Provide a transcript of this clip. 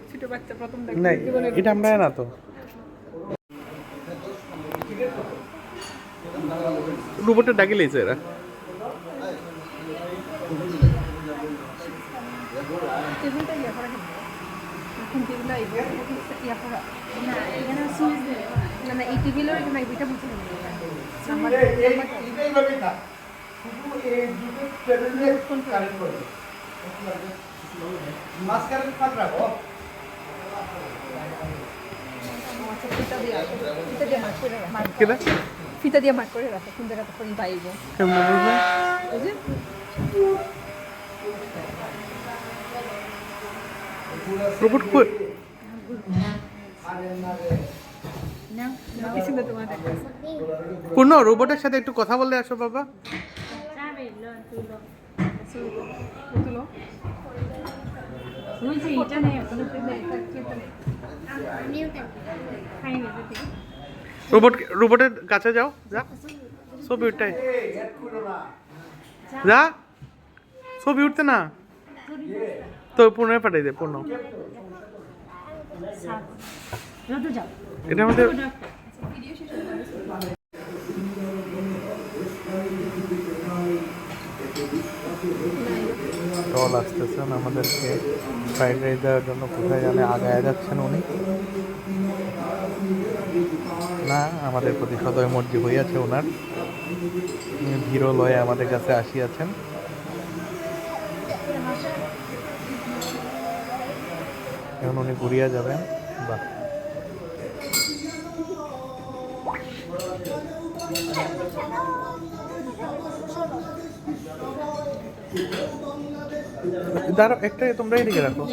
ছোট বাচ্চা প্রথম না দেখে এটা আমরা না তো রোবটে ডাকি লেছে এরা টেবিলটা ইয়া করা কেন এখন টেবিল আইব ইয়া করা না এখানে সুইচ দেবে না না এই টেবিলের এখানে এটা বুঝতে না নাম্বার এইটাই ভাবে না শুধু এই দুটো টেবিলে কানেক্ট করবে মাঝখানে ফাঁক রাখো কেনা ফিতা দিয়ে মার্ক করে রাখো কোন জায়গা তখন পাইব কেমন বুঝবে এই যে রোবট কই না কি সুন্দর তোমার দেখো পূর্ণ রোবটের সাথে একটু কথা বললে আসো বাবা তুলো বুঝছি এটা নেই রোবটের কাছে যাও যা ছবি উঠটাই যা ছবি উঠতে না তো পূর্ণ পাঠাই দে পূর্ণ এটা আমাদের দল আসতেছেন আমাদেরকে ফ্রাইড রাইস দেওয়ার জন্য কোথায় জানে আগায় যাচ্ছেন উনি না আমাদের প্রতি সদয় মর্জি হইয়াছে ওনার ভিড় লয়ে আমাদের কাছে আসিয়াছেন এখন উনি ঘুরিয়া যাবেন বাহ দাঁড়াও একটা তোমরা এদিকে রাখো